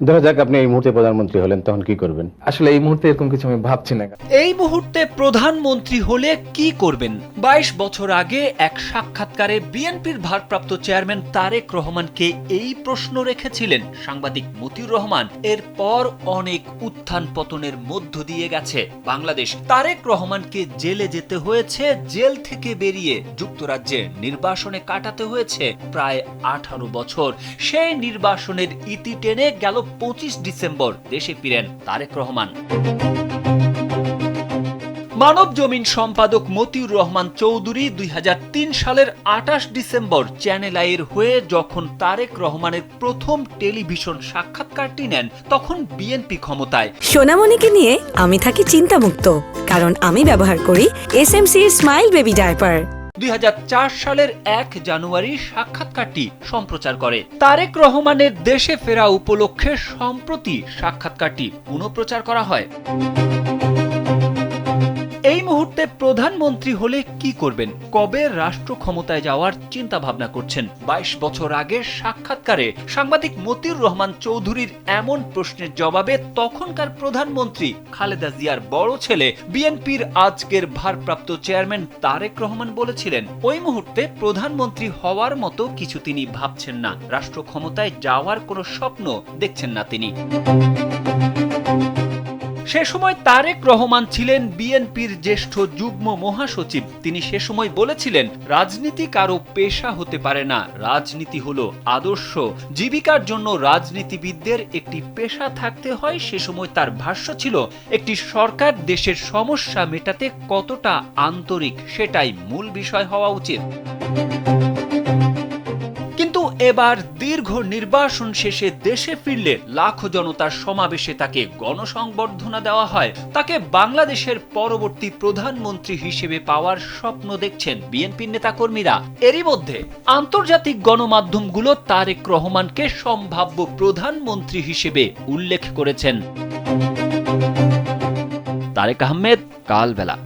ধরা যাক আপনি এই মুহূর্তে প্রধানমন্ত্রী হলেন, তখন কি করবেন? আসলে এই মুহূর্তে এরকম কিছু আমি ভাবছি না। এই মুহূর্তে প্রধানমন্ত্রী হলে কি করবেন? 22 বছর আগে এক সাক্ষাৎকারে বিএনপির ভারপ্রাপ্ত চেয়ারম্যান তারেক রহমানকে এই প্রশ্ন রেখেছিলেন সাংবাদিক মতিউর রহমান। এরপর অনেক উত্থান পতনের মধ্য দিয়ে গেছে বাংলাদেশ। তারেক রহমানকে জেলে যেতে হয়েছে, জেল থেকে বেরিয়ে যুক্তরাজ্যে নির্বাসনে কাটাতে হয়েছে প্রায় 18 বছর। সেই নির্বাসনের ইতি টেনে গেল 25 ডিসেম্বর দেশে ফিরেন তারেক রহমান। মানব জমিন সম্পাদক মতিউর রহমান চৌধুরী 2003 সালের 28 ডিসেম্বর চ্যানেল আইয়ের হয়ে যখন তারেক রহমানের প্রথম টেলিভিশন সাক্ষাৎকারটি নেন, তখন বিএনপি ক্ষমতায়। সোনামণিকে নিয়ে আমি থাকি চিন্তামুক্ত, কারণ আমি ব্যবহার করি এসএমসি স্মাইল বেবি ডায়পার। 2004 সালের 1 জানুয়ারি সাক্ষাৎকারটি সম্প্রচার করে। তারেক রহমানের দেশে ফেরা উপলক্ষে সম্প্রতি সাক্ষাৎকারটি পুনঃপ্রচার করা হয়। এই মুহূর্তে প্রধানমন্ত্রী হলে কি করবেন? কবে রাষ্ট্র ক্ষমতায় যাওয়ার চিন্তা ভাবনা করছেন? 22 বছর আগের সাক্ষাৎকারে সাংবাদিক মতিউর রহমান চৌধুরীর এমন প্রশ্নের জবাবে তখনকার প্রধানমন্ত্রী খালেদা জিয়ার বড় ছেলে বিএনপির আজকের ভারপ্রাপ্ত চেয়ারম্যান তারেক রহমান বলেছিলেন, ওই মুহূর্তে প্রধানমন্ত্রী হওয়ার মতো কিছু তিনি ভাবছেন না, রাষ্ট্র ক্ষমতায় যাওয়ার কোনো স্বপ্ন দেখছেন না তিনি। সে সময় তারেক রহমান ছিলেন বিএনপির জ্যেষ্ঠ যুগ্ম মহাসচিব। তিনি সে সময় বলেছিলেন, রাজনীতি কারো পেশা হতে পারে না, রাজনীতি হলো আদর্শ। জীবিকার জন্য রাজনীতিবিদদের একটি পেশা থাকতে হয়। সে সময় তার ভাষ্য ছিল, একটি সরকার দেশের সমস্যা মেটাতে কতটা আন্তরিক সেটাই মূল বিষয় হওয়া উচিত। কিন্তু এবার দীর্ঘ নির্বাসন শেষে দেশে ফিরলে লাখো জনতার সমাবেশে তাকে গণসংবর্ধনা দেওয়া হয়। তাকে বাংলাদেশের পরবর্তী প্রধানমন্ত্রী হিসেবে পাওয়ার স্বপ্ন দেখছেন বিএনপির নেতাকর্মীরা। এরই মধ্যে আন্তর্জাতিক গণমাধ্যমগুলো তারেক রহমানকে সম্ভাব্য প্রধানমন্ত্রী হিসেবে উল্লেখ করেছেন। তারেক আহমেদ, কালবেলা।